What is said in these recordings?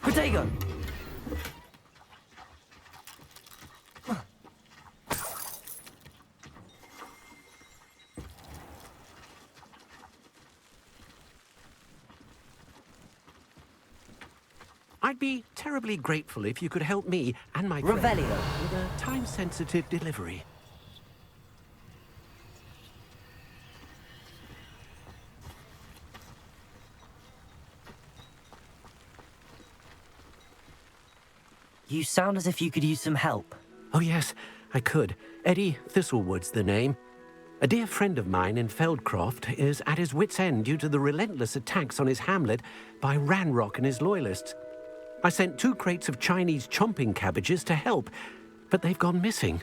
Protego! I'd be terribly grateful if you could help me and my friend Revelio. with a time-sensitive delivery. You sound as if you could use some help. Oh yes, I could. Eddie Thistlewood's the name. A dear friend of mine in Feldcroft is at his wit's end due to the relentless attacks on his hamlet by Ranrock and his loyalists. I sent 2 crates of Chinese chomping cabbages to help, but they've gone missing.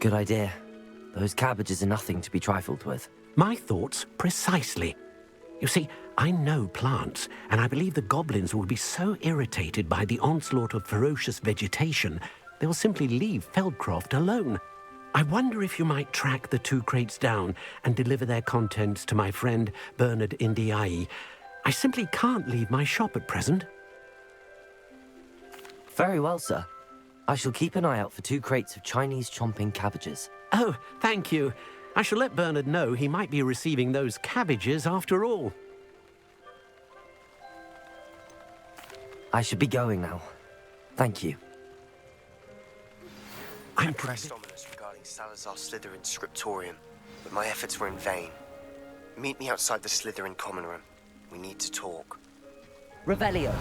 Good idea. Those cabbages are nothing to be trifled with. My thoughts precisely. You see, I know plants, and I believe the goblins will be so irritated by the onslaught of ferocious vegetation, they'll simply leave Feldcroft alone. I wonder if you might track the 2 crates down and deliver their contents to my friend Bernard Indiai. I simply can't leave my shop at present. Very well, sir. I shall keep an eye out for 2 crates of Chinese chomping cabbages. Oh, thank you. I shall let Bernard know he might be receiving those cabbages after all. I should be going now. Thank you. I pressed ominous regarding Salazar Slytherin's scriptorium, but my efforts were in vain. Meet me outside the Slytherin common room. We need to talk. Revelio.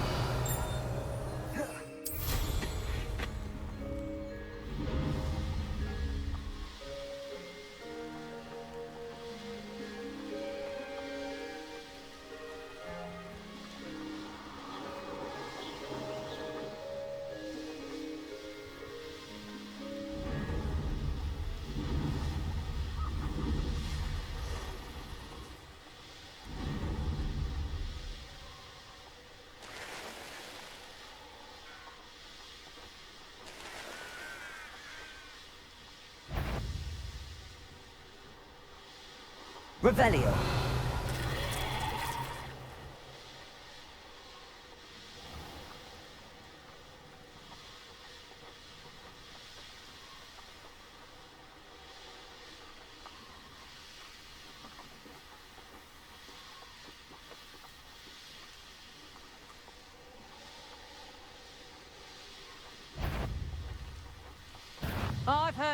Revelio.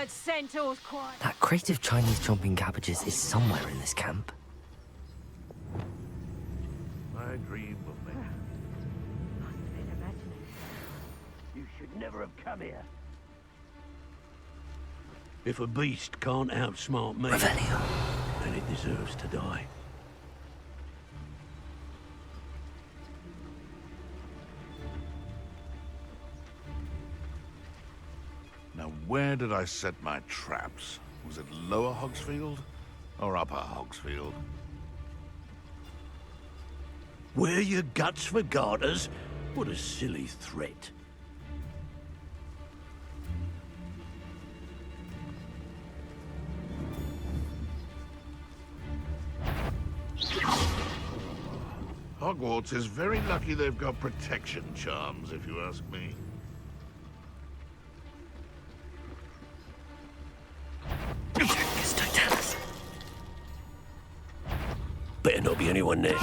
heard centaurs quiet. That crate of Chinese chomping cabbages is somewhere in this camp. I dream of me. Must have been imagining. You should never have come here. If a beast can't outsmart me, Revelio. then it deserves to die. Now, where did I set my traps? Was it Lower Hogsfield or Upper Hogsfield? Wear your guts for garters? What a silly threat. Hogwarts is very lucky they've got protection charms, if you ask me. Better not be anyone there.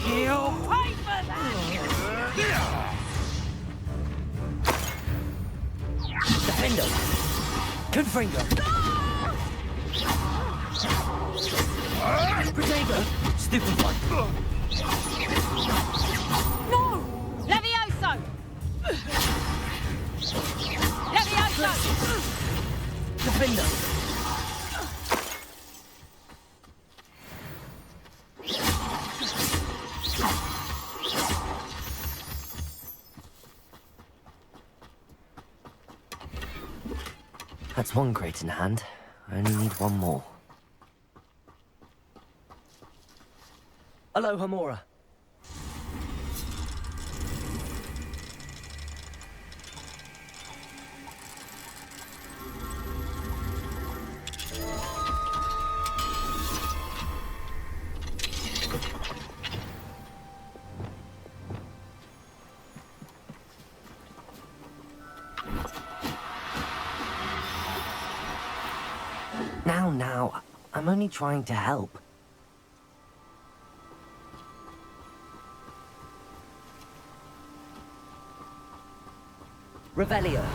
You'll pay for that! Defender! Confringo! Protego! Stupefy! No! Levioso! Levioso! Defender! That's one crate in hand. I only need one more. Hello, Hamora. Now, I'm only trying to help. Revelio.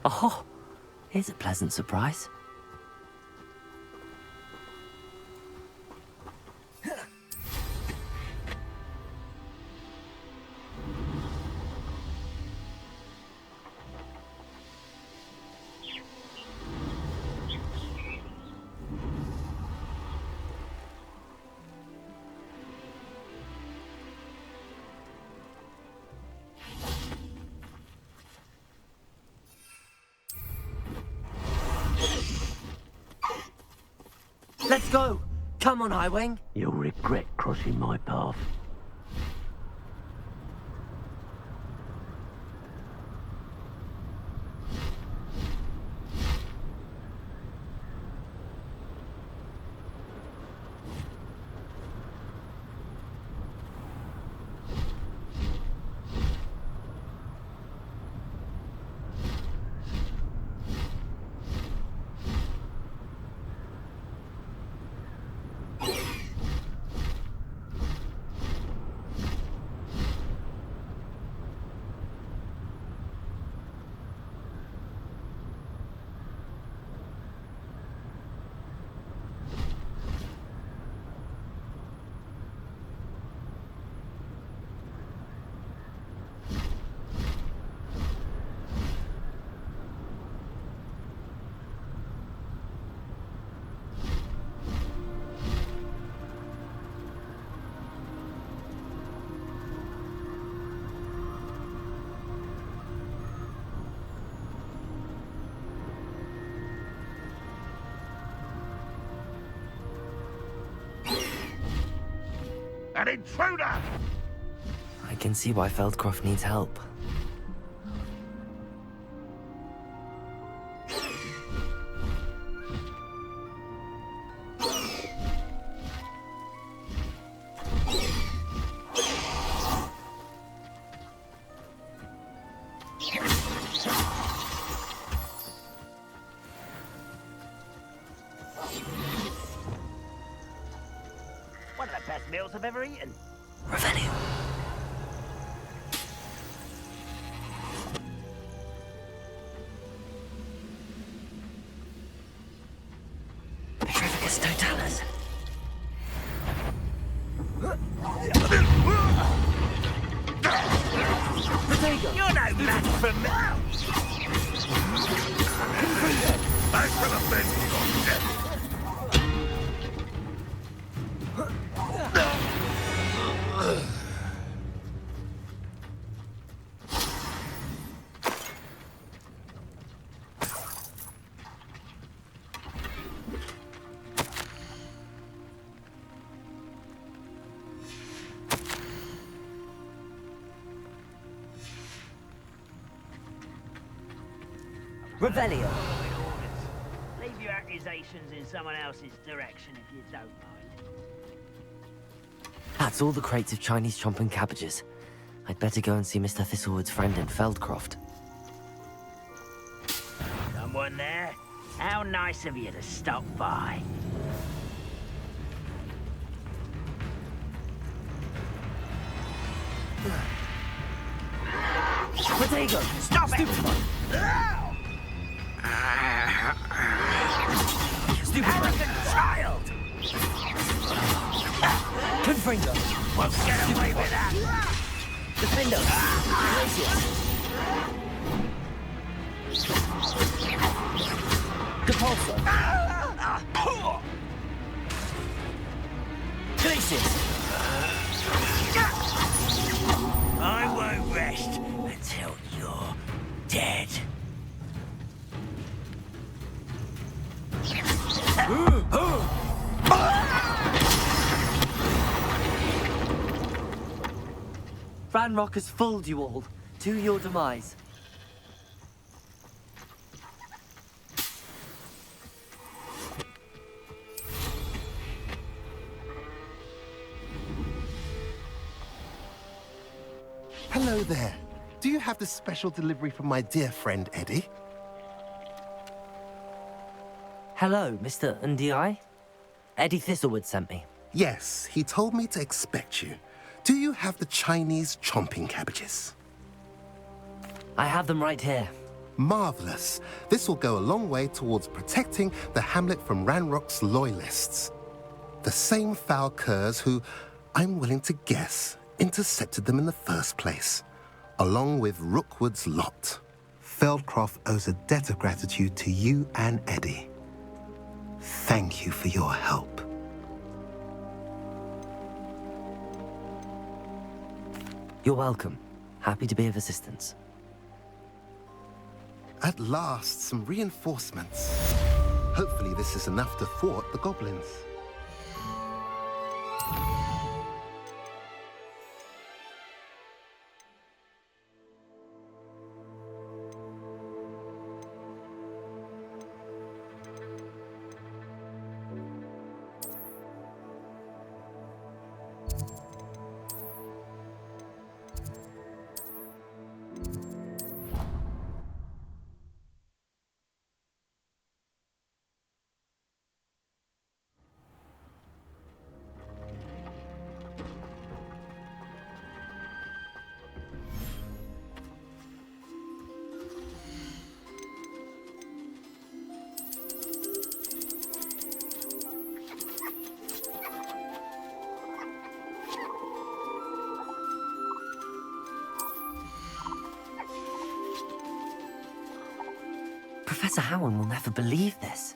Oh, here's a pleasant surprise. Let's go! Come on, Highwing! You'll regret crossing my path. An intruder! I can see why Feldcroft needs help. One of the best meals I've ever eaten. Revelio. Petrificus totalis. You're no match for me. Back to the bed, you death! Revelio. Leave your accusations in someone else's direction if you don't mind. That's all the crates of Chinese chomping cabbages. I'd better go and see Mr. Thistlewood's friend in Feldcroft. Someone there? How nice of you to stop by. Protego! Stop it! Stupid Arrogant child! Confringo! Get away with that! Defendo! Gracious! Depulso! Glacius! I won't rest until you're dead. Ranrock has fooled you all, to your demise. Hello there. Do you have the special delivery from my dear friend Eddie? Hello, Mr. Ndi. Eddie Thistlewood sent me. Yes, he told me to expect you. Do you have the Chinese chomping cabbages? I have them right here. Marvelous. This will go a long way towards protecting the hamlet from Ranrock's loyalists. The same foul curs who, I'm willing to guess, intercepted them in the first place, along with Rookwood's lot. Feldcroft owes a debt of gratitude to you and Eddie. Thank you for your help. You're welcome. Happy to be of assistance. At last, some reinforcements. Hopefully this is enough to thwart the goblins. Professor Howard will never believe this.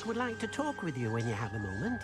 Deke would like to talk with you when you have a moment.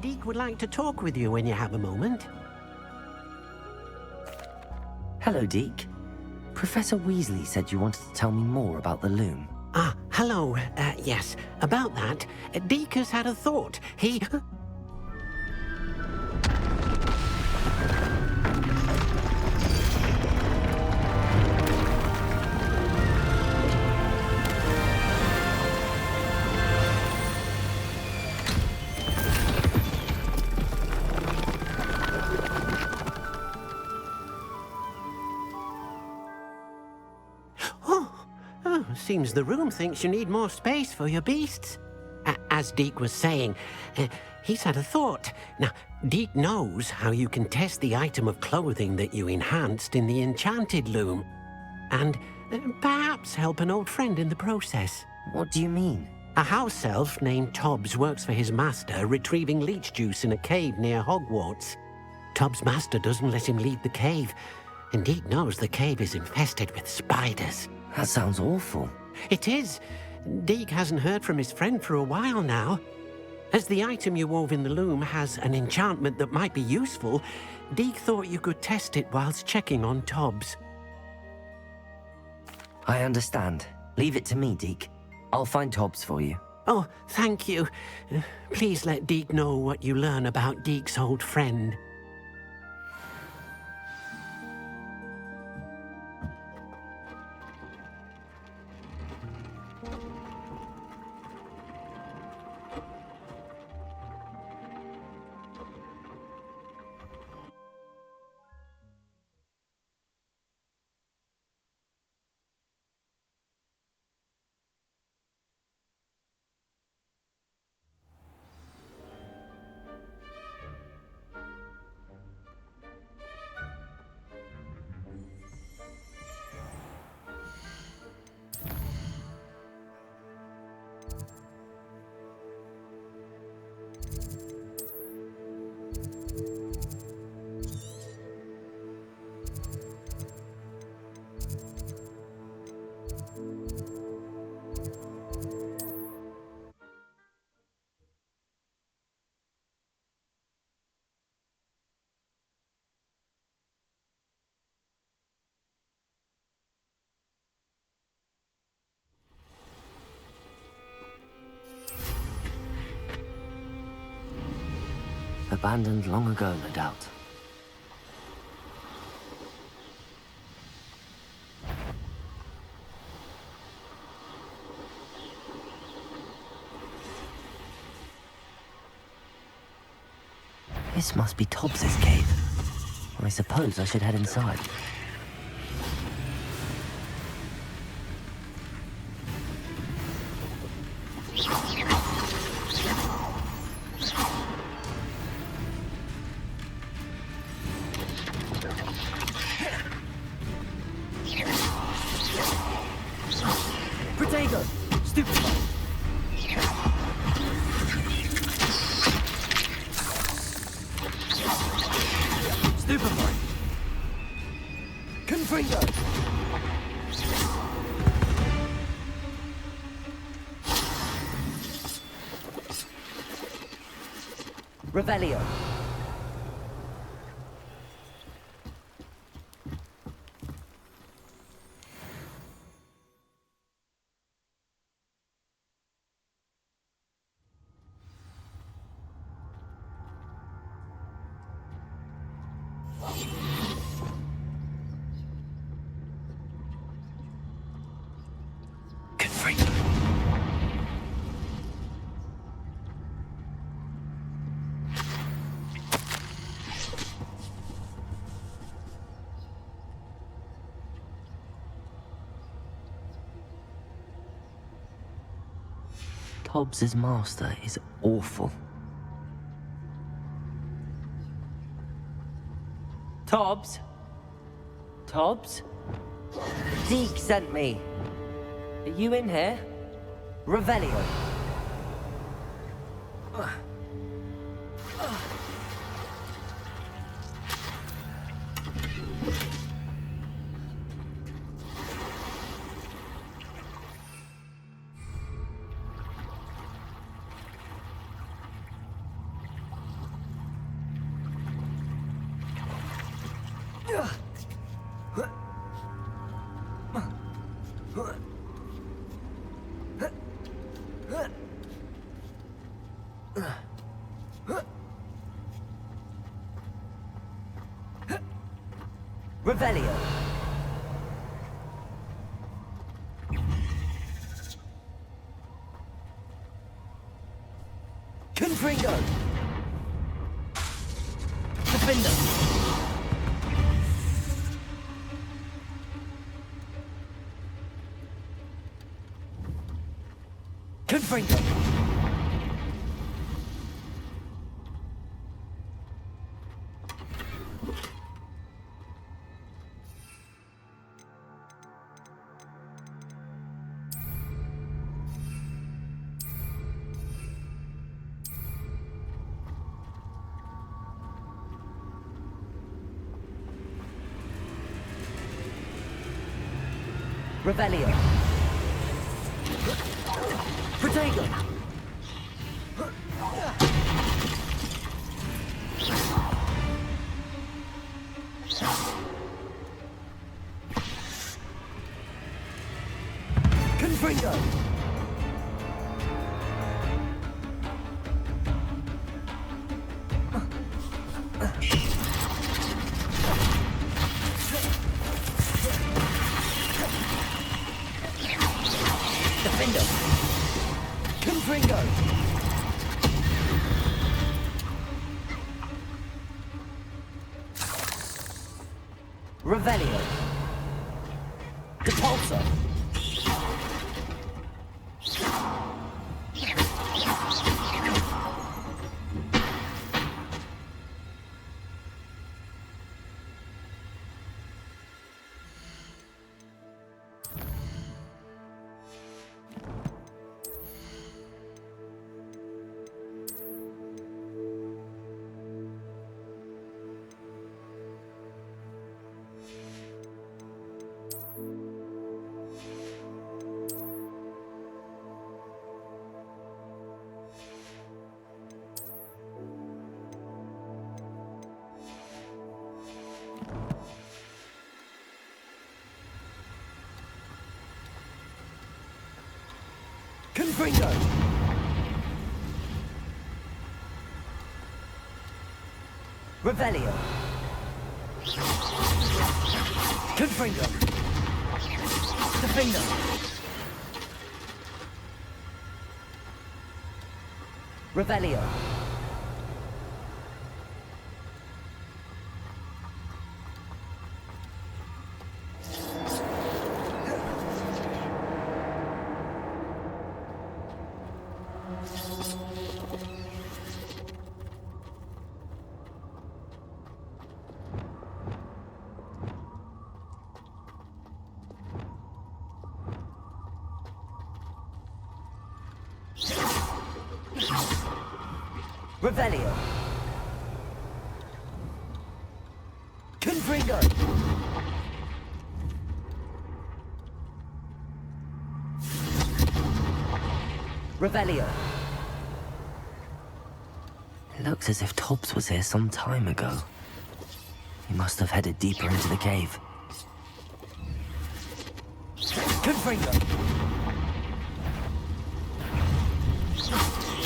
Deke would like to talk with you when you have a moment. Hello, Deke. Professor Weasley said you wanted to tell me more about the loom. Ah, hello. Yes, about that. Deke has had a thought. He... Seems the room thinks you need more space for your beasts. As Deke was saying, he's had a thought. Now, Deke knows how you can test the item of clothing that you enhanced in the enchanted loom. And perhaps help an old friend in the process. What do you mean? A house elf named Tobbs works for his master retrieving leech juice in a cave near Hogwarts. Tobbs' master doesn't let him leave the cave, and Deke knows the cave is infested with spiders. That sounds awful. It is. Deke hasn't heard from his friend for a while now. As the item you wove in the loom has an enchantment that might be useful, Deke thought you could test it whilst checking on Tobbs. I understand. Leave it to me, Deke. I'll find Tobbs for you. Oh, thank you. Please let Deke know what you learn about Deke's old friend. Abandoned long ago, no doubt. This must be Tobbs's cave. I suppose I should head inside. Protego! Stupefy! Stupefy! Confringo! Revelio! Tobbs's master is awful. Tobbs? Tobbs? Deke sent me. Are you in here? Revelio. Revelio. Confringo. Defender. Confringo. Revelio. Protego. Confringo. Defender. Confringo. Revelio. Depulso. Confringo. Revelio. Confringo. Defender. Revelio. Revelio. Confringo. Revelio. It looks as if Tobbs was here some time ago. He must have headed deeper into the cave. Confringo.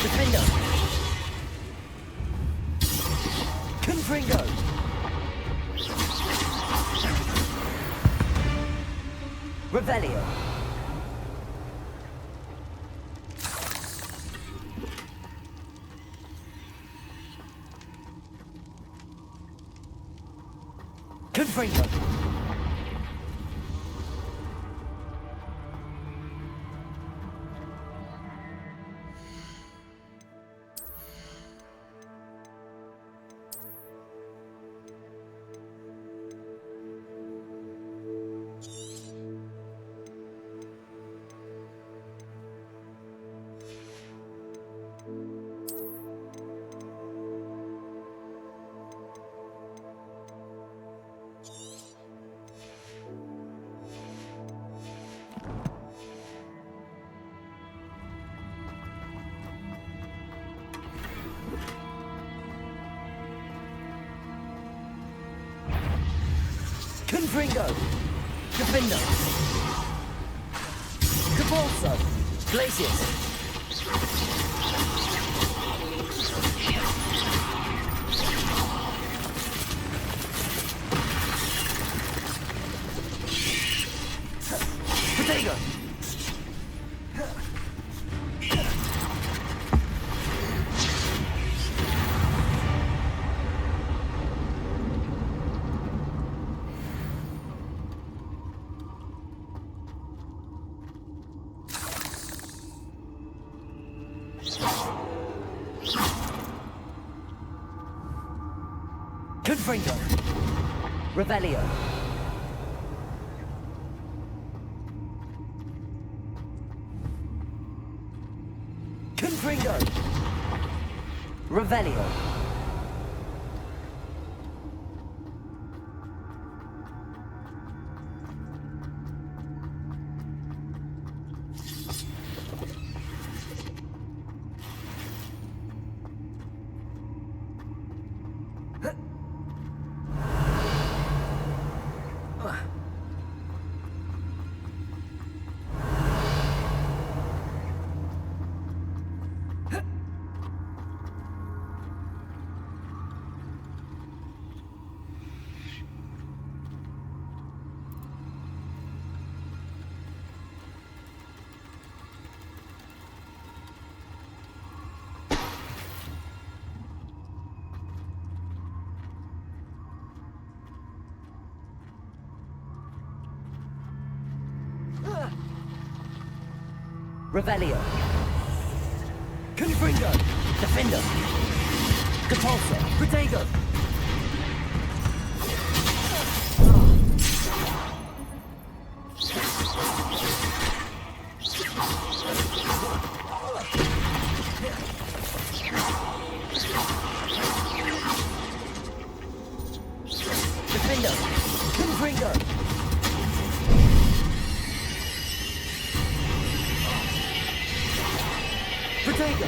Defendo. Confringo. Revelio. Confringo. Confringo. Defendo. Capolso. Glacius. Protego. Confringo. Revelio. Confringo. Revelio. Revelio. Confringo. Defendo. Capolso. Protego. Defendo. Confringo. Protego.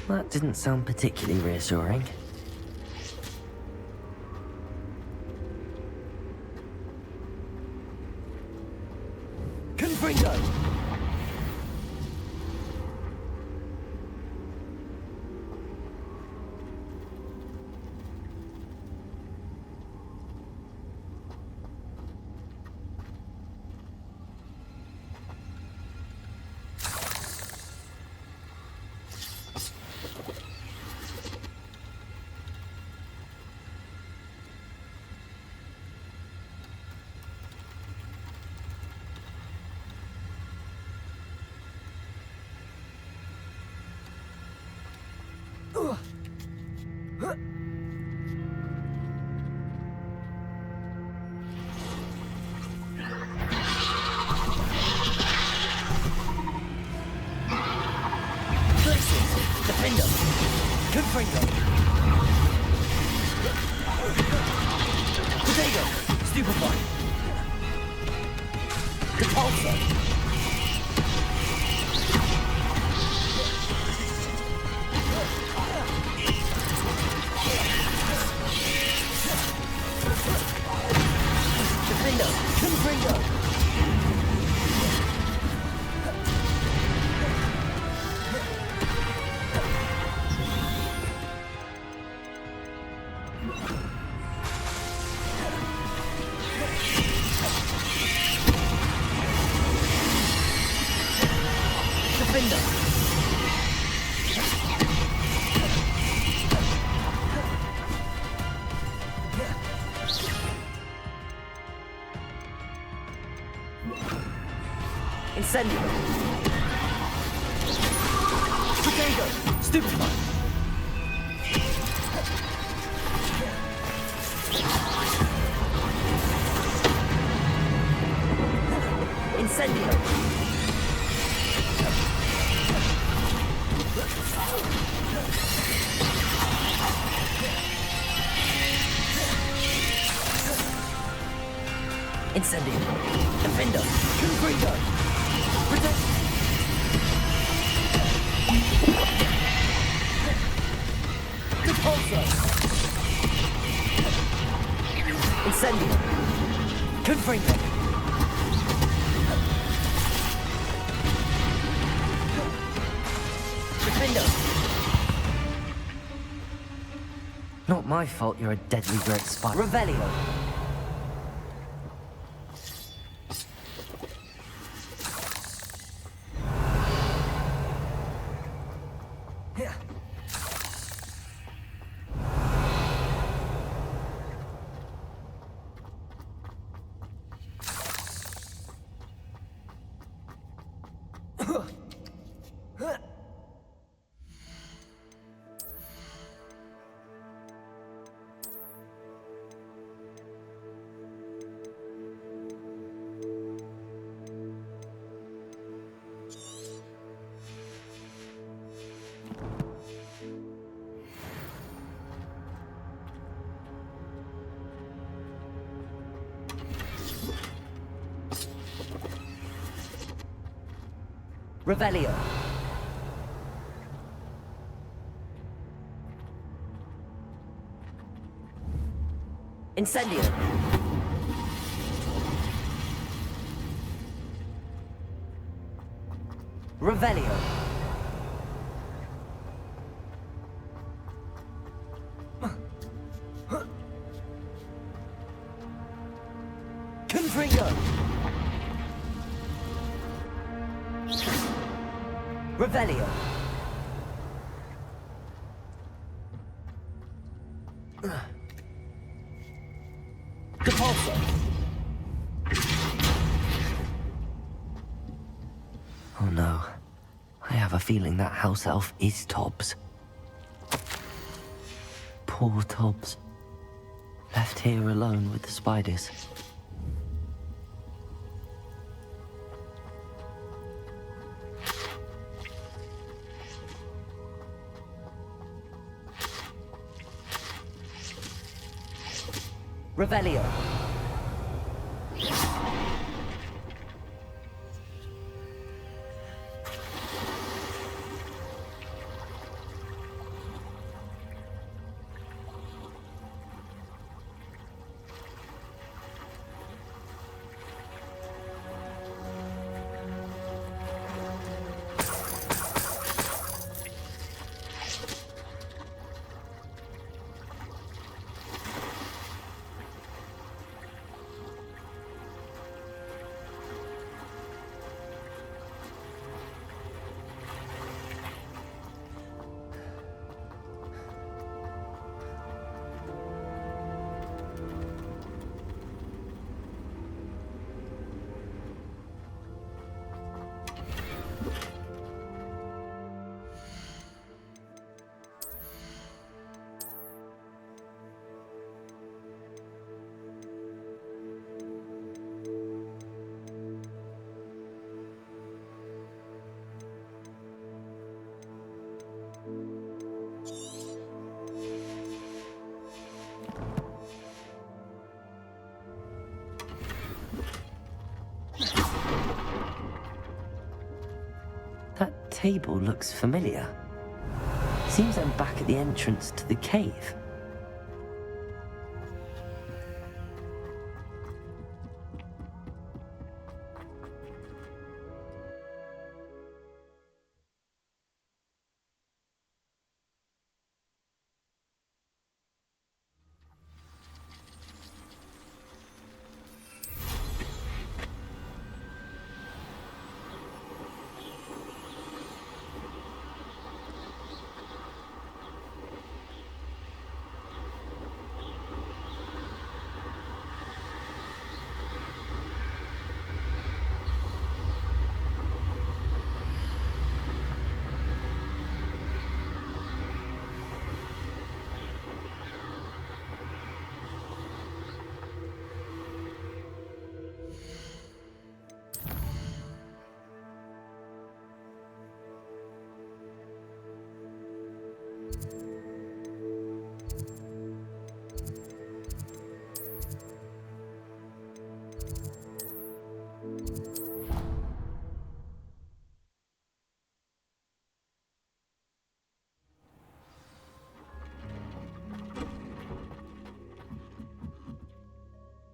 That didn't sound particularly reassuring. Confringo. Defender! Confringo! Potato! Stupefy! Repulsor! Defender! Confringo! Incendio! Potato! Stupefy! Incendio! Incendio! Defender! Confringo! Protect! Repulsor! Incendio! Confringo! Defender! Not my fault you're a deadly great spy. Revelio! Revelio. Incendio. Revelio. Confringo. Revelio. Depulso. Oh no. I have a feeling that house elf is Tobbs. Poor Tobbs. Left here alone with the spiders. Revelio. table looks familiar. Seems I'm back at the entrance to the cave.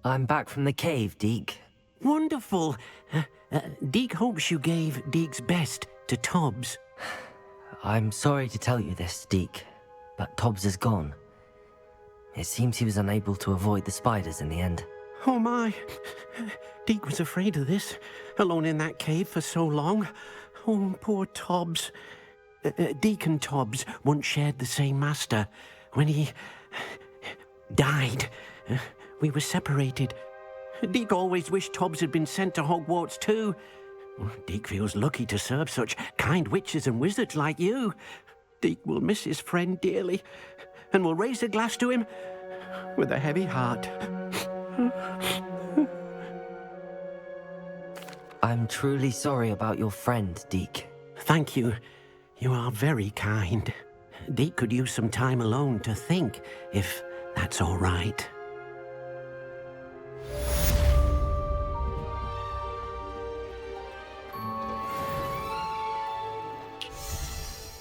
I'm back from the cave, Deke. Wonderful. Deke hopes you gave Deke's best to Tobbs. I'm sorry to tell you this, Deke, but Tobbs is gone. It seems he was unable to avoid the spiders in the end. Oh my. Deke was afraid of this, alone in that cave for so long. Oh, poor Tobbs. Deke and Tobbs once shared the same master. When he died, we were separated. Deke always wished Tobbs had been sent to Hogwarts too. Deke feels lucky to serve such kind witches and wizards like you. Deke will miss his friend dearly, and will raise a glass to him with a heavy heart. I'm truly sorry about your friend, Deke. Thank you. You are very kind. Deke could use some time alone to think, if that's all right.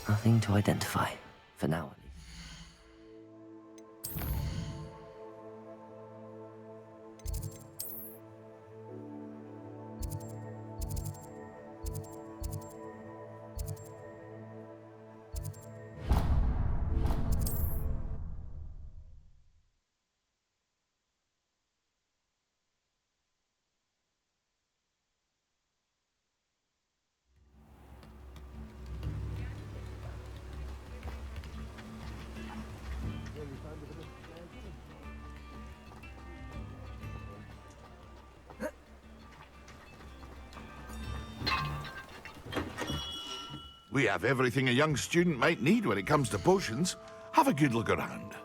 Nothing to identify, for now at least. We have everything a young student might need when it comes to potions. Have a good look around.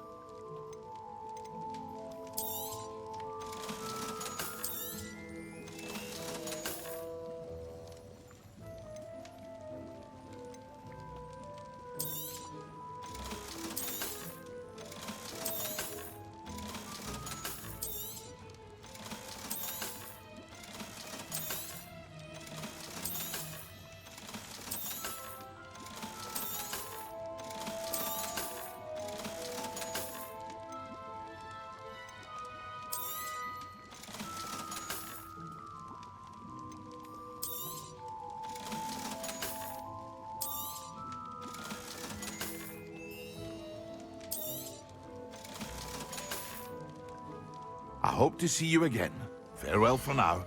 I hope to see you again. Farewell for now.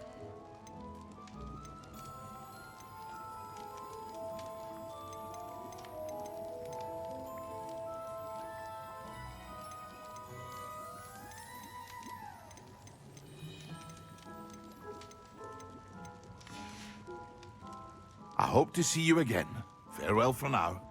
I hope to see you again. Farewell for now.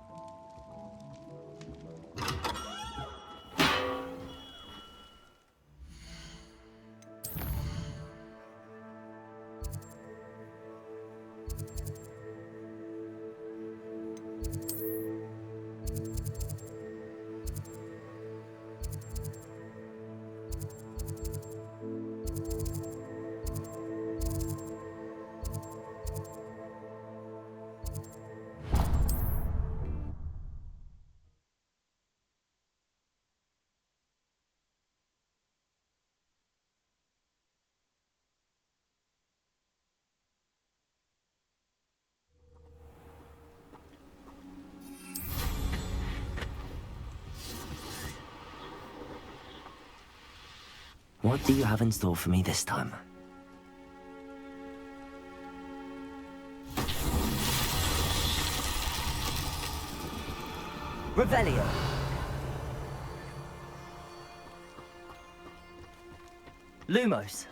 What do you have in store for me this time? Revelio. Lumos.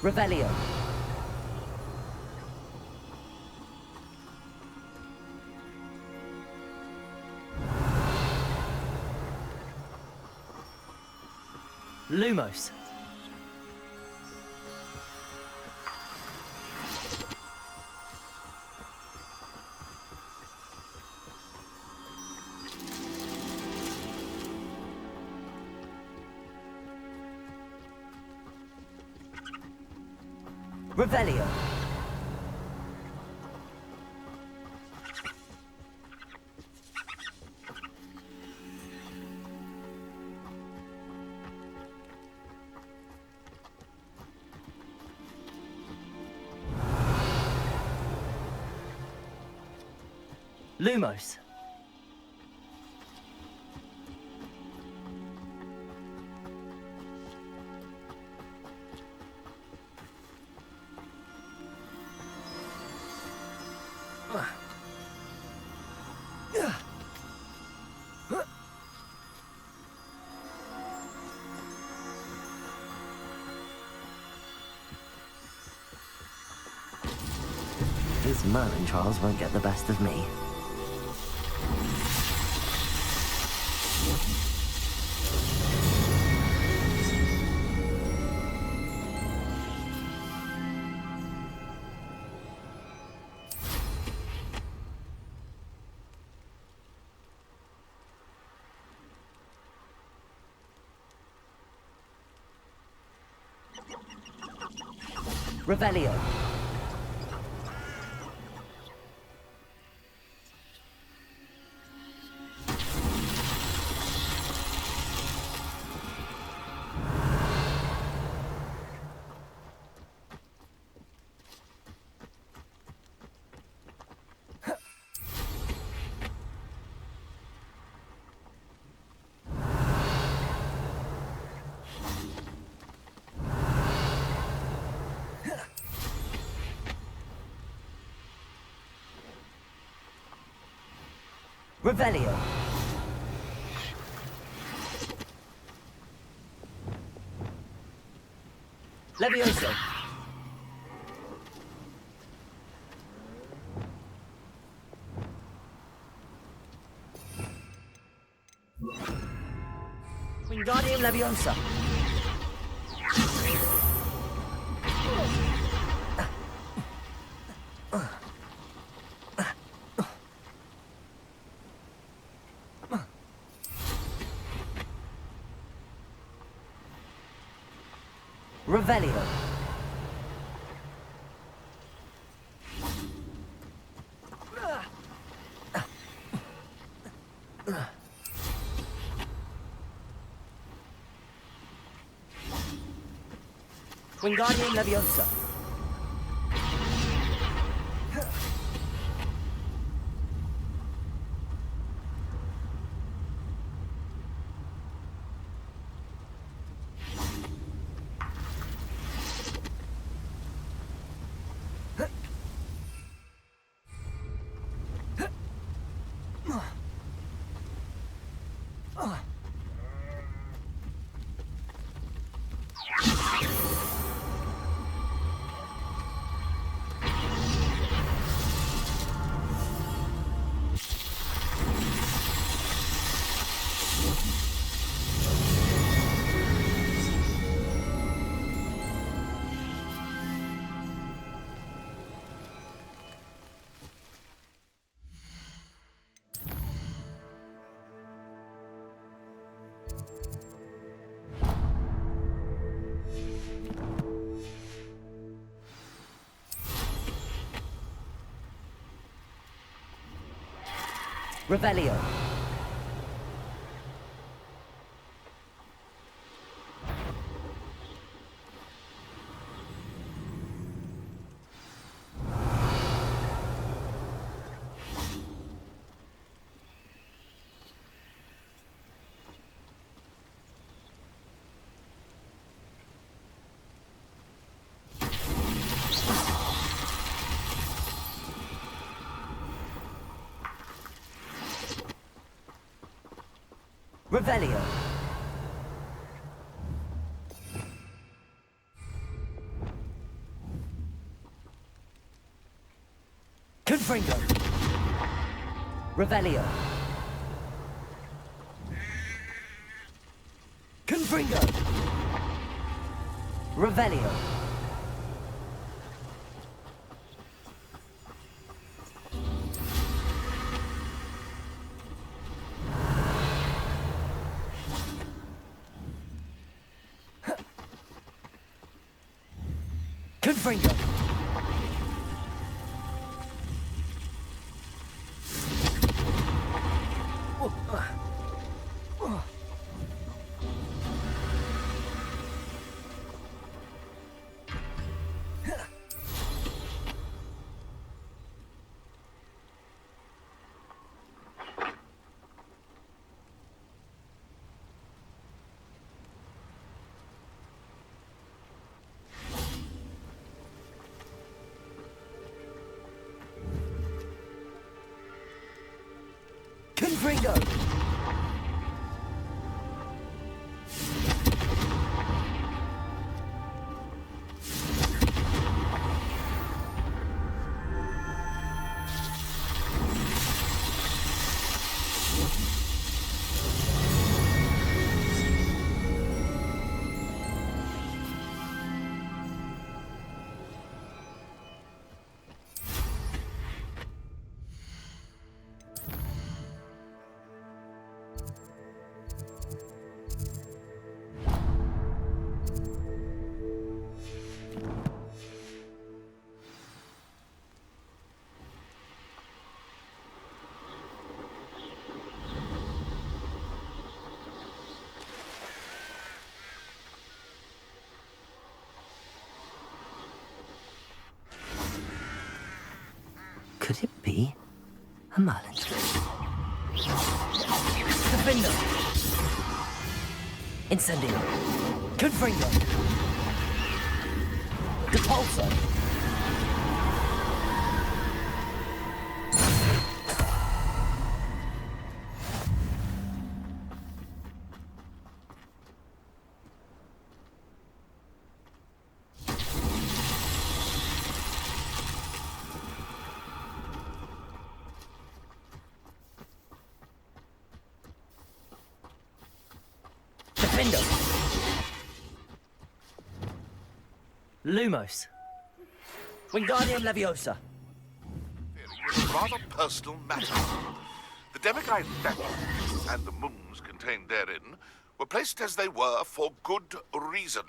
Revelio. Lumos. Revelio. Lumos. These Merlin trials won't get the best of me. Revelio. Revelio. Levioso. Wingardium Leviosa. Revelio. Wingardium Leviosa. Revelio. Revelio. Confringo. Revelio. Confringo. Revelio. Confringo. Confringo. Could it be a Merlin? Defendo. Incendio. Confringo. Depulso. Defendo. Lumos. Wingardium Leviosa. It was a rather personal matter. The demiguise weapons and the moons contained therein were placed as they were for good reason.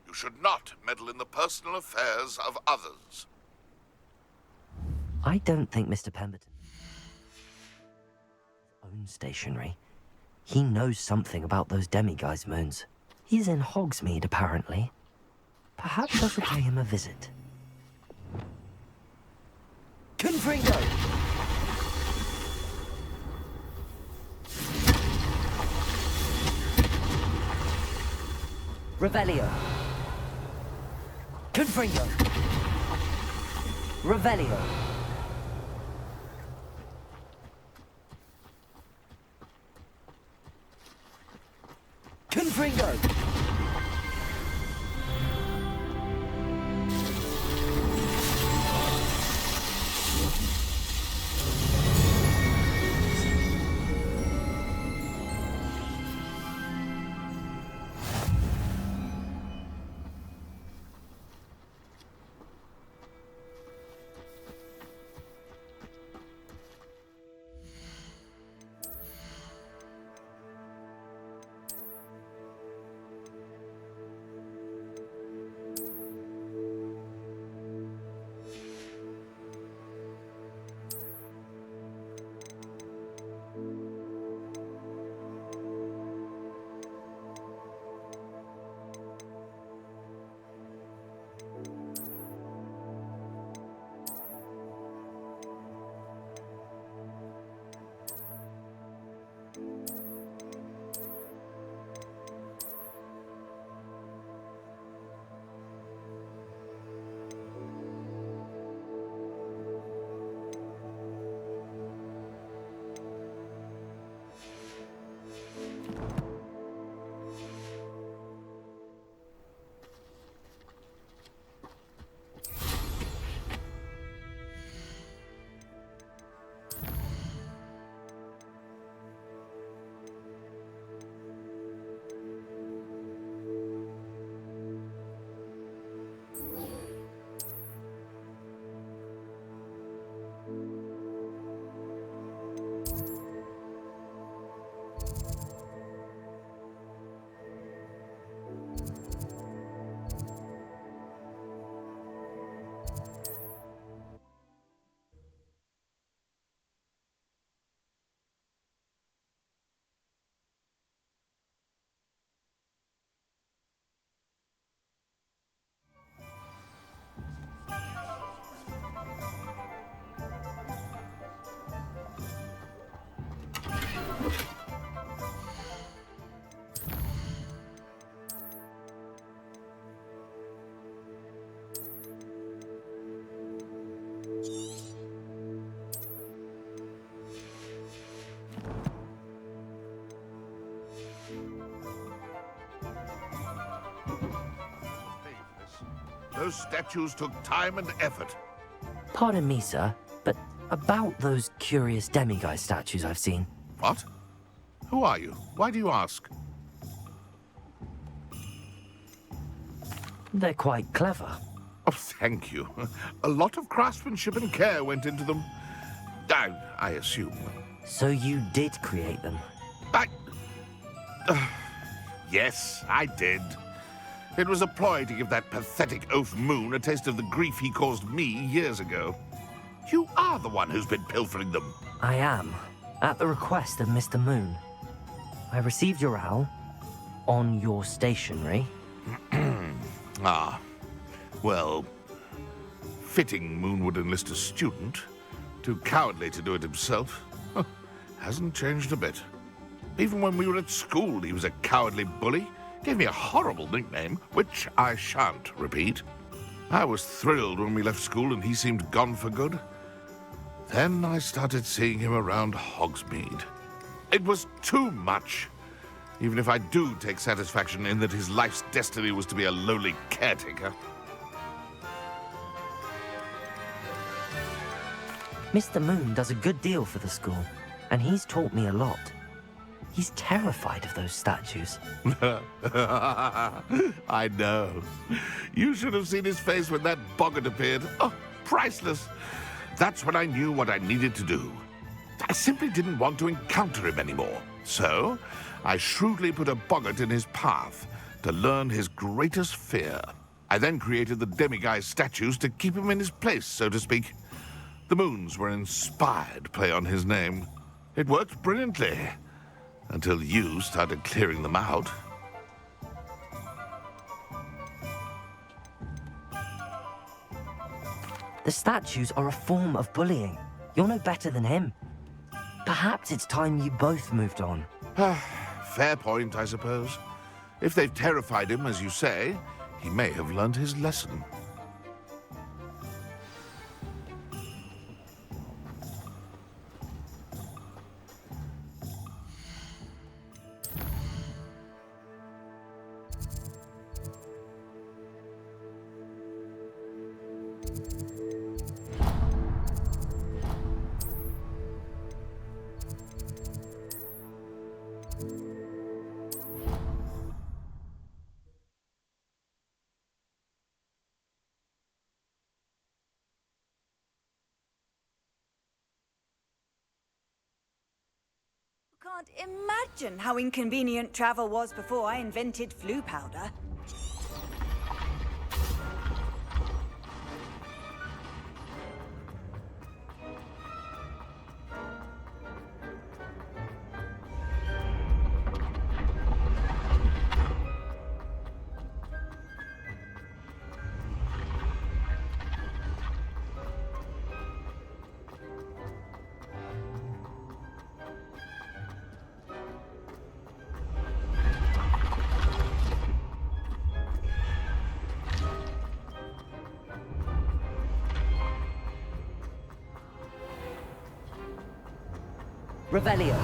You should not meddle in the personal affairs of others. I don't think Mr. Pemberton owns stationery. He knows something about those demiguise moons. He's in Hogsmeade, apparently. Perhaps I should pay him a visit. Confringo. Revelio. Confringo. Revelio. Confringo. Those statues took time and effort. Pardon me, sir, but about those curious demiguise statues I've seen. What? Who are you? Why do you ask? They're quite clever. Oh, thank you. A lot of craftsmanship and care went into them. I assume. So you did create them? Yes, I did. It was a ploy to give that pathetic oaf Moon a taste of the grief he caused me years ago. You are the one who's been pilfering them. I am, at the request of Mr. Moon. I received your owl on your stationery. Ah, well, fitting Moon would enlist a student. Too cowardly to do it himself. Hasn't changed a bit. Even when we were at school, he was a cowardly bully. Gave me a horrible nickname, which I shan't repeat. I was thrilled when we left school and he seemed gone for good. Then I started seeing him around Hogsmeade. It was too much. Even if I do take satisfaction in that his life's destiny was to be a lowly caretaker. Mr. Moon does a good deal for the school, and he's taught me a lot. He's terrified of those statues. I know. You should have seen his face when that boggart appeared. Oh, priceless. That's when I knew what I needed to do. I simply didn't want to encounter him anymore. So, I shrewdly put a boggart in his path to learn his greatest fear. I then created the demiguise statues to keep him in his place, so to speak. The moons were an inspired play on his name. It worked brilliantly, until you started clearing them out. The statues are a form of bullying. You're no better than him. Perhaps it's time you both moved on. Fair point, I suppose. If they've terrified him, as you say, he may have learned his lesson. Can't imagine how inconvenient travel was before I invented flu powder. Revelio.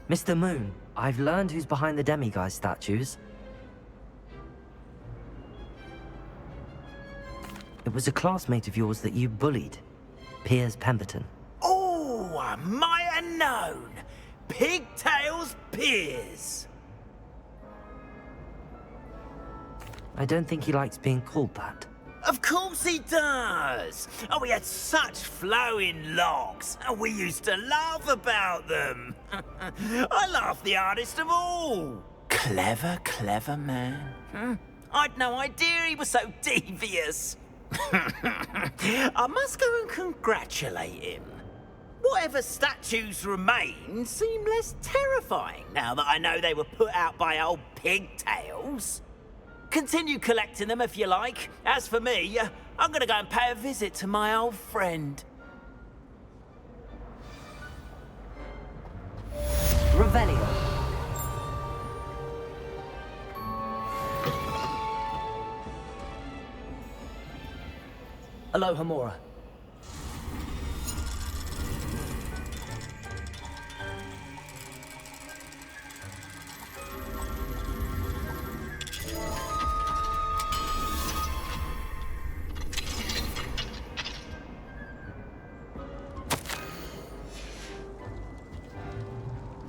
Mr. Moon, I've learned who's behind the demiguise statues. It was a classmate of yours that you bullied, Piers Pemberton. Oh, I might have known. Pigtails Piers. I don't think he likes being called that. Of course he does. Oh, we had such flowing locks, and we used to laugh about them. I laughed the hardest of all. Clever, clever man. I'd no idea he was so devious. I must go and congratulate him. Whatever statues remain seem less terrifying now that I know they were put out by old pigtails. Continue collecting them if you like. As for me, I'm gonna go and pay a visit to my old friend. Revelio.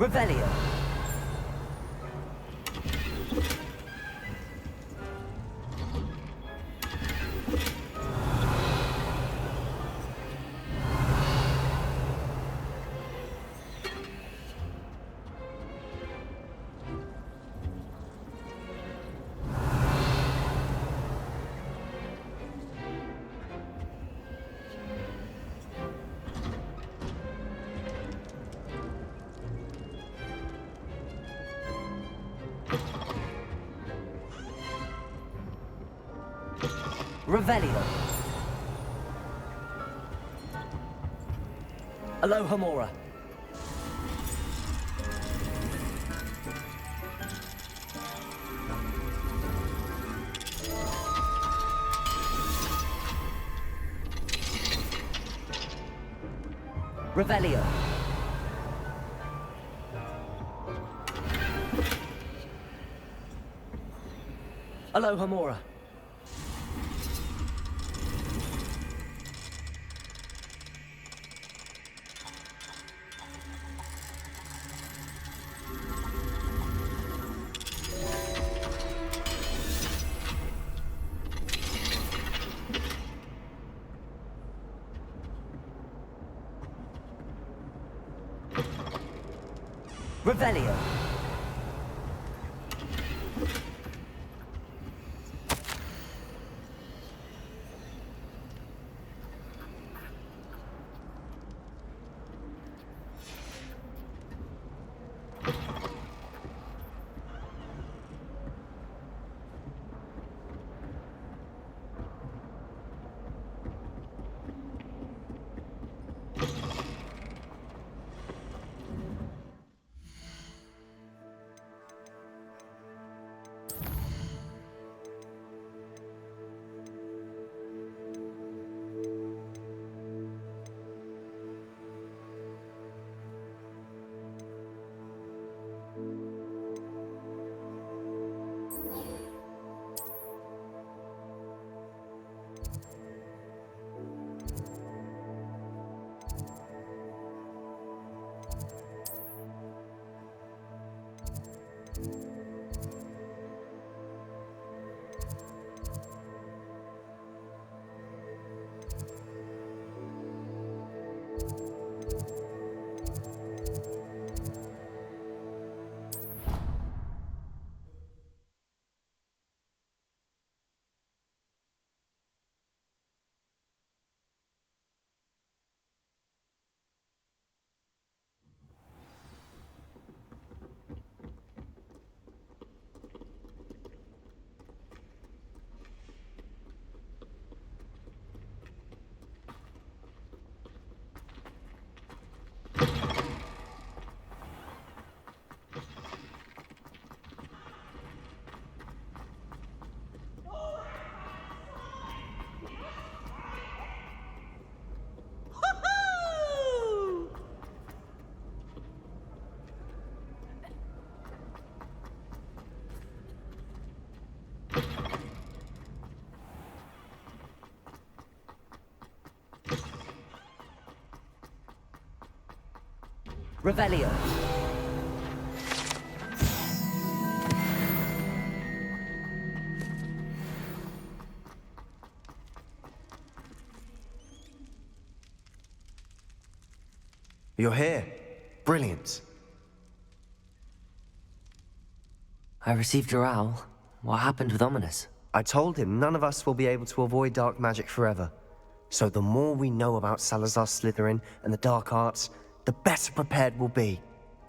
Revelio. Revelio. Alohomora. Revelio. Alohomora. Revelio. Revelio. You're here. Brilliant. I received your owl. What happened with Ominous? I told him none of us will be able to avoid dark magic forever. So the more we know about Salazar Slytherin and the dark arts, the better prepared we'll be.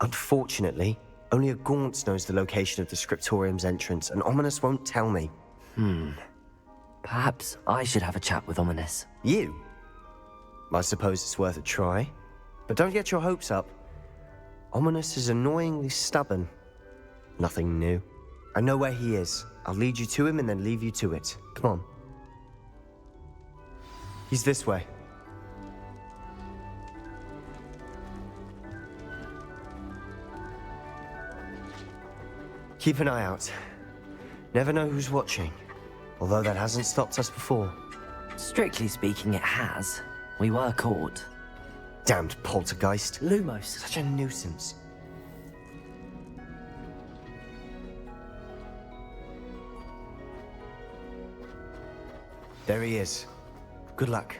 Unfortunately, only a Gaunt knows the location of the Scriptorium's entrance, and Ominous won't tell me. Perhaps I should have a chat with Ominous. You? I suppose it's worth a try. But don't get your hopes up. Ominous is annoyingly stubborn. Nothing new. I know where he is. I'll lead you to him and then leave you to it. Come on. He's this way. Keep an eye out. Never know who's watching. Although that hasn't stopped us before. Strictly speaking, it has. We were caught. Damned poltergeist. Lumos. Such a nuisance. There he is. Good luck.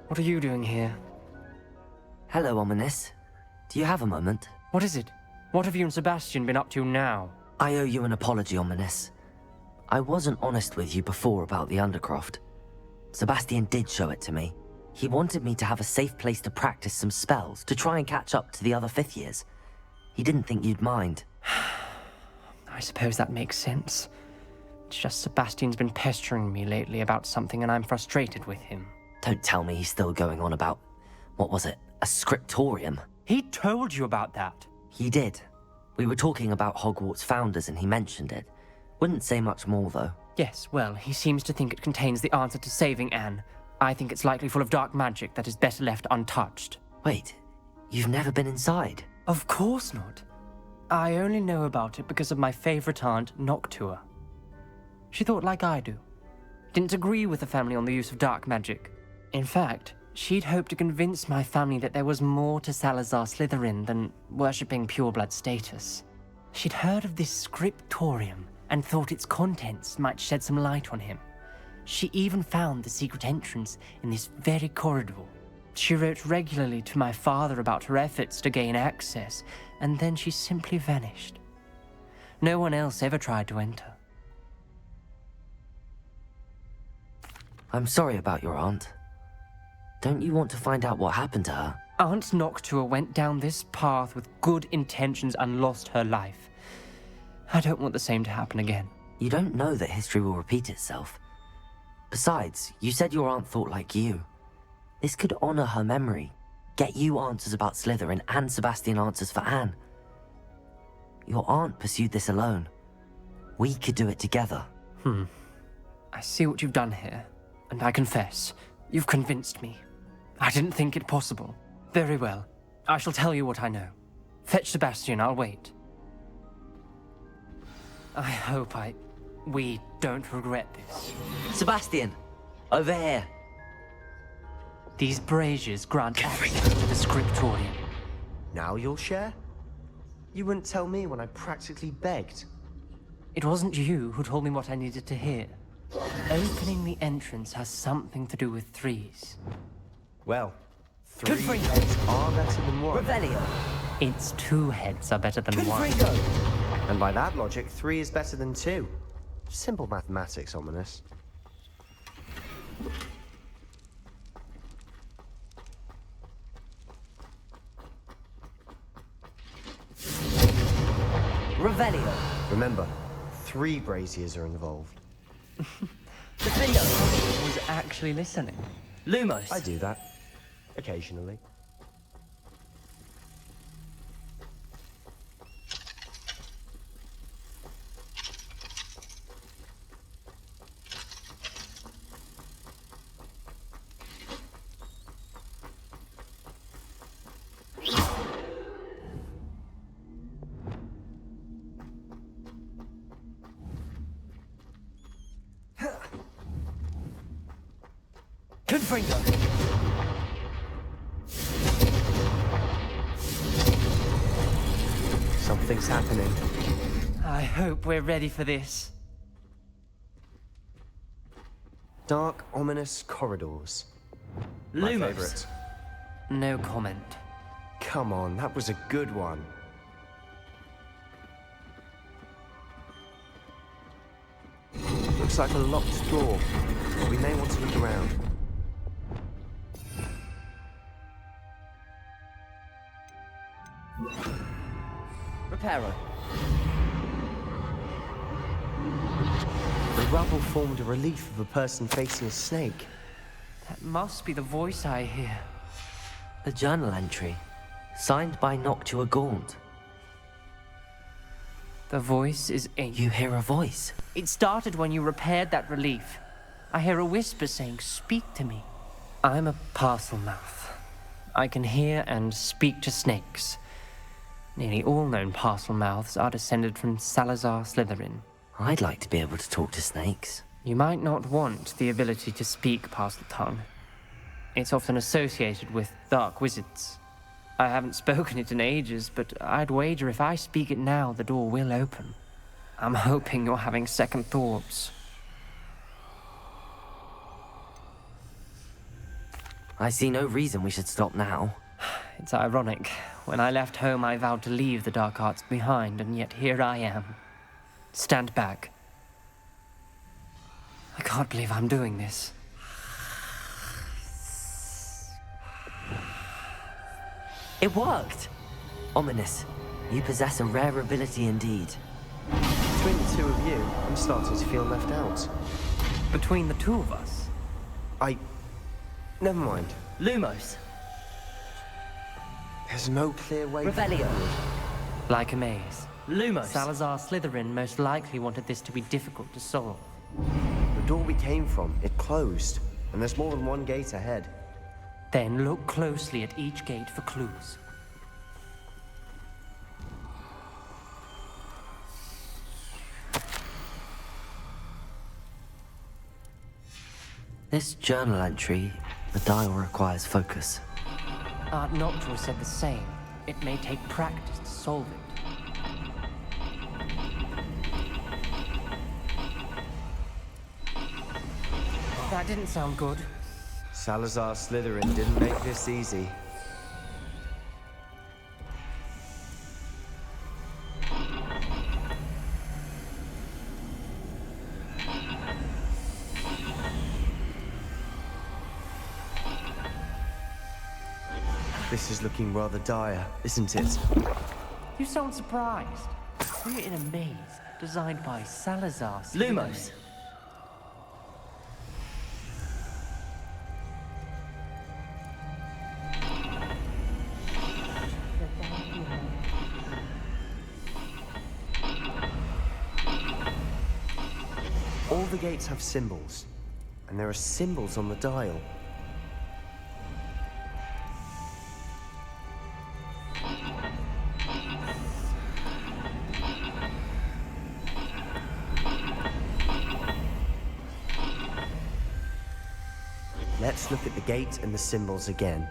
What are you doing here? Hello, Ominous. Do you have a moment? What is it? What have you and Sebastian been up to now? I owe you an apology, Ominous. I wasn't honest with you before about the Undercroft. Sebastian did show it to me. He wanted me to have a safe place to practice some spells, to try and catch up to the other 5th years. He didn't think you'd mind. I suppose that makes sense. It's just Sebastian's been pestering me lately about something and I'm frustrated with him. Don't tell me he's still going on about, what was it, a scriptorium? He told you about that? He did. We were talking about Hogwarts founders and he mentioned it. Wouldn't say much more, though. Yes, well, he seems to think it contains the answer to saving Anne. I think it's likely full of dark magic that is better left untouched. Wait, you've never been inside? Of course not. I only know about it because of my favorite aunt, Noctua. She thought like I do. Didn't agree with the family on the use of dark magic. In fact, she'd hoped to convince my family that there was more to Salazar Slytherin than worshipping pureblood status. She'd heard of this scriptorium and thought its contents might shed some light on him. She even found the secret entrance in this very corridor. She wrote regularly to my father about her efforts to gain access, and then she simply vanished. No one else ever tried to enter. I'm sorry about your aunt. Don't you want to find out what happened to her? Aunt Noctua went down this path with good intentions and lost her life. I don't want the same to happen again. You don't know that history will repeat itself. Besides, you said your aunt thought like you. This could honor her memory, get you answers about Slytherin and Sebastian answers for Anne. Your aunt pursued this alone. We could do it together. I see what you've done here, and I confess, you've convinced me. I didn't think it possible. Very well. I shall tell you what I know. Fetch Sebastian, I'll wait. I hope we don't regret this. Sebastian! Over here! These braziers grant access to the scriptorium. Now you'll share? You wouldn't tell me when I practically begged. It wasn't you who told me what I needed to hear. Opening the entrance has something to do with threes. Well, 3 heads are better than 1. Revelio. Its 2 heads are better than 1. And by that logic, 3 is better than 2. Simple mathematics, Ominous. Revelio. Remember, 3 braziers are involved. Defendo. I was actually listening. Lumos. I do that. Occasionally. Confringo. Something's happening. I hope we're ready for this. Dark, ominous corridors. My Lumos. favorite. No comment. Come on, that was a good one. Looks like a locked door. We may want to look around. Reparo. The rubble formed a relief of a person facing a snake. That must be the voice I hear. A journal entry, signed by Noctua Gaunt. The voice is ancient. You hear a voice? It started when you repaired that relief. I hear a whisper saying, "Speak to me." I'm a parcel mouth. I can hear and speak to snakes. Nearly all known parcel mouths are descended from Salazar Slytherin. I'd like to be able to talk to snakes. You might not want the ability to speak parcel tongue. It's often associated with dark wizards. I haven't spoken it in ages, but I'd wager if I speak it now, the door will open. I'm hoping you're having second thoughts. I see no reason we should stop now. It's ironic. When I left home, I vowed to leave the dark arts behind, and yet here I am. Stand back. I can't believe I'm doing this. It worked! Ominous, you possess a rare ability indeed. Between the two of you, I'm starting to feel left out. Between the two of us? Never mind. Lumos. There's no clear way... Revelio. Like a maze. Lumos. Salazar Slytherin most likely wanted this to be difficult to solve. The door we came from, it closed. And there's more than one gate ahead. Then look closely at each gate for clues. This journal entry, the dial requires focus. Art Noctua said the same. It may take practice to solve it. That didn't sound good. Salazar Slytherin didn't make this easy. This is looking rather dire, isn't it? You sound surprised. We're in a maze designed by Salazar Slytherin. Lumos. All the gates have symbols, and there are symbols on the dial. Let's look at the gate and the symbols again.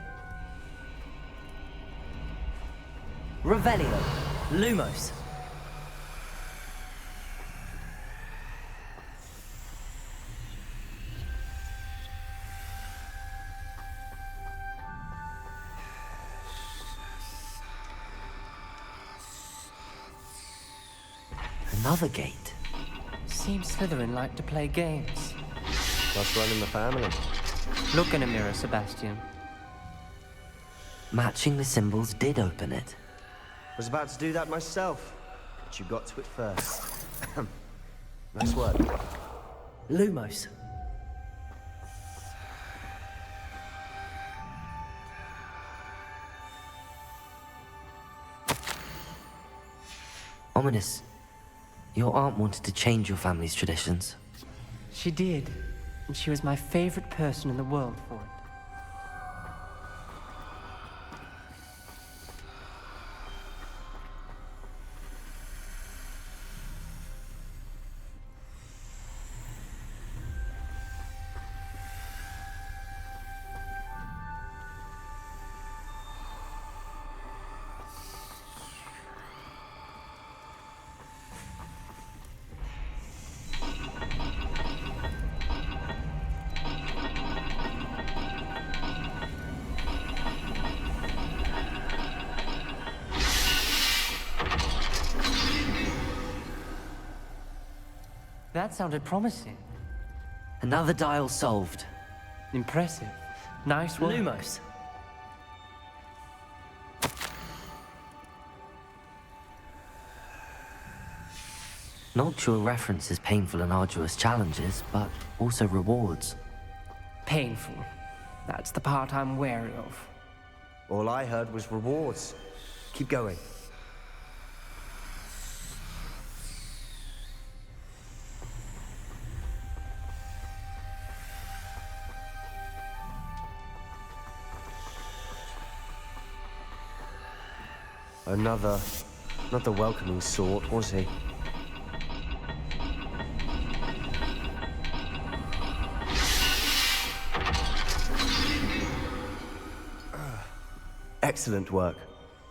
Revelio. Lumos. Another gate. Seems Slytherin like to play games. That's running the family. Look in a mirror, Sebastian. Matching the symbols did open it. Was about to do that myself, but you got to it first. Nice work. Lumos. Ominous, your aunt wanted to change your family's traditions. She did, and she was my favorite person in the world for it. That sounded promising. Another dial solved. Impressive. Nice work. Lumos. Noctua references painful and arduous challenges, but also rewards. Painful. That's the part I'm wary of. All I heard was rewards. Keep going. Not the welcoming sort, was he? Excellent work.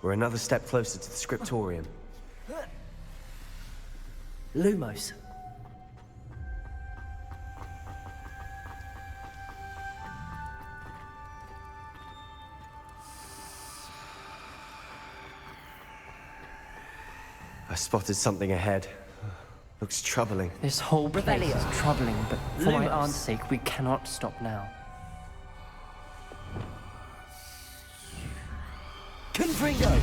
We're another step closer to the scriptorium. Lumos. I spotted something ahead. Looks troubling. This whole place is troubling, but for my aunt's sake, we cannot stop now. Confringo!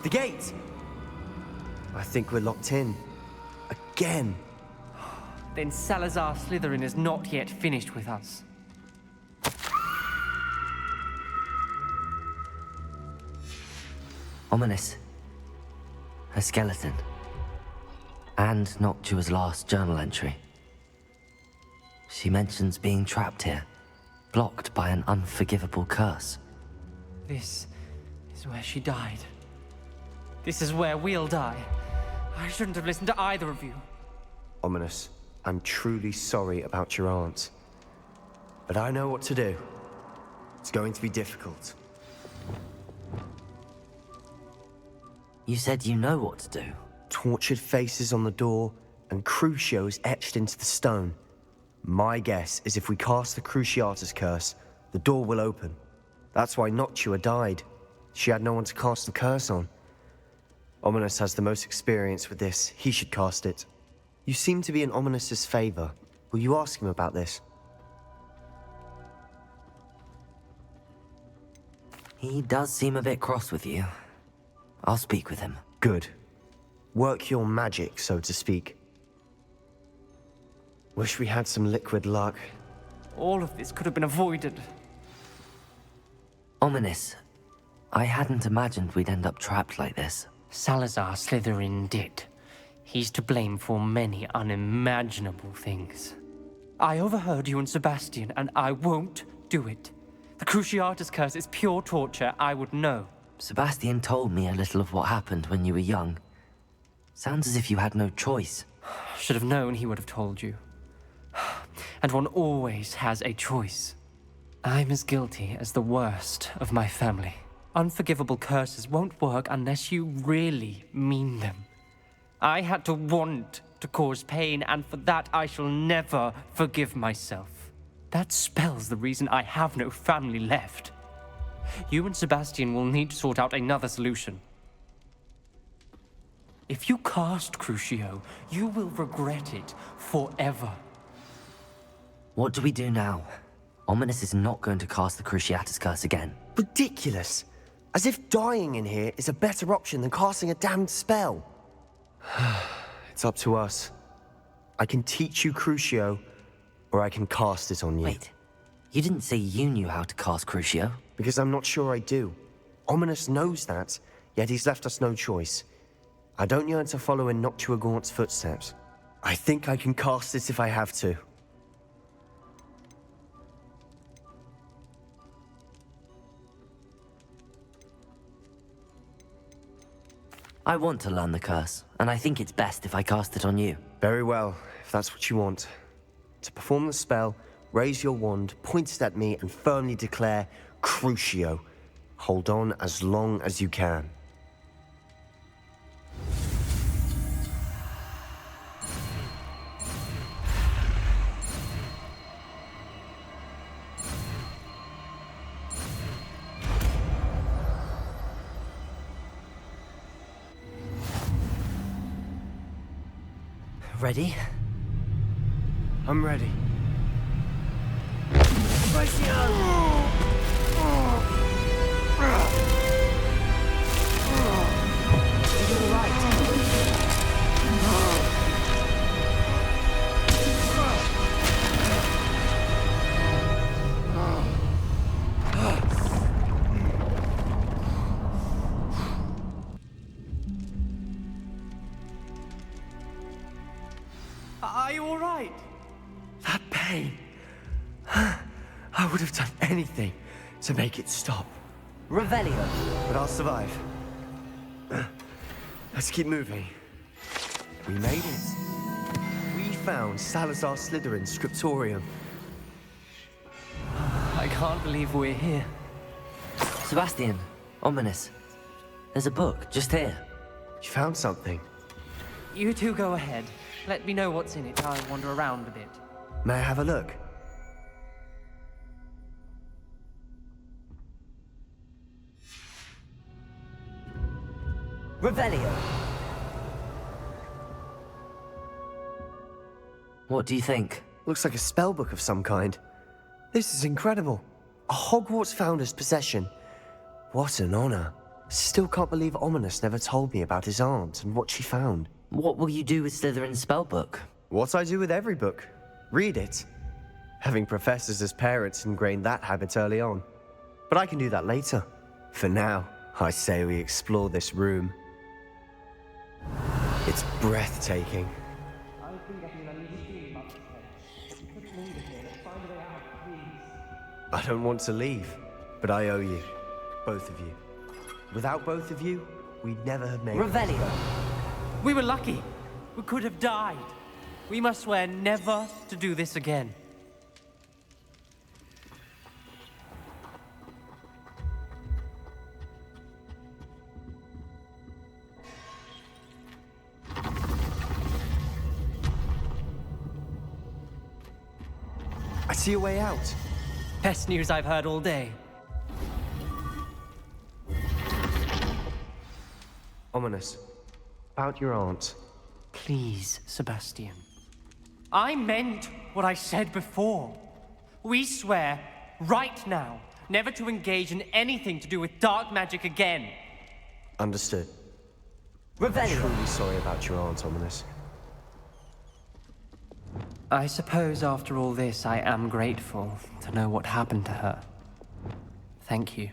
The gate! I think we're locked in. Again. Then Salazar Slytherin is not yet finished with us. Ominous. A skeleton. And Noctua's last journal entry. She mentions being trapped here, blocked by an unforgivable curse. This is where she died. This is where we'll die. I shouldn't have listened to either of you. Ominous, I'm truly sorry about your aunt. But I know what to do. It's going to be difficult. You said you know what to do. Tortured faces on the door and Crucios etched into the stone. My guess is if we cast the Cruciatus curse, the door will open. That's why Noctua died. She had no one to cast the curse on. Ominous has the most experience with this. He should cast it. You seem to be in Ominous's favor. Will you ask him about this? He does seem a bit cross with you. I'll speak with him. Good. Work your magic, so to speak. Wish we had some liquid luck. All of this could have been avoided. Ominous. I hadn't imagined we'd end up trapped like this. Salazar Slytherin did. He's to blame for many unimaginable things. I overheard you and Sebastian, and I won't do it. The Cruciatus curse is pure torture, I would know. Sebastian told me a little of what happened when you were young. Sounds as if you had no choice. Should have known he would have told you. And one always has a choice. I'm as guilty as the worst of my family. Unforgivable curses won't work unless you really mean them. I had to want to cause pain, and for that I shall never forgive myself. That spells the reason I have no family left. You and Sebastian will need to sort out another solution. If you cast Crucio, you will regret it forever. What do we do now? Ominous is not going to cast the Cruciatus curse again. Ridiculous! As if dying in here is a better option than casting a damned spell. It's up to us. I can teach you Crucio, or I can cast it on you. Wait, you didn't say you knew how to cast Crucio? Because I'm not sure I do. Ominous knows that, yet he's left us no choice. I don't yearn to follow in Noctua Gaunt's footsteps. I think I can cast it if I have to. I want to learn the curse, and I think it's best if I cast it on you. Very well, if that's what you want. To perform the spell, raise your wand, point it at me, and firmly declare, Crucio. Hold on as long as you can. Ready? I'm ready. Are you all right? That pain. I would have done anything to make it stop. Revelio. But I'll survive. Let's keep moving. We made it. We found Salazar Slytherin's scriptorium. I can't believe we're here. Sebastian, ominous. There's a book just here. You found something. You two go ahead. Let me know what's in it. I'll wander around a bit. May I have a look? Revelio. What do you think? Looks like a spellbook of some kind. This is incredible. A Hogwarts founder's possession. What an honor. Still can't believe Ominous never told me about his aunt and what she found. What will you do with Slytherin's spellbook? What I do with every book. Read it. Having professors as parents ingrained that habit early on. But I can do that later. For now, I say we explore this room. It's breathtaking. I don't want to leave, but I owe you. Both of you. Without both of you, we'd never have made it. Revelio. We were lucky. We could have died. We must swear never to do this again. I see a way out. Best news I've heard all day. Ominous. About your aunt. Please, Sebastian. I meant what I said before. We swear, right now, never to engage in anything to do with dark magic again. Understood. Revelio. Truly sorry about your aunt, Ominous. I suppose after all this, I am grateful to know what happened to her. Thank you.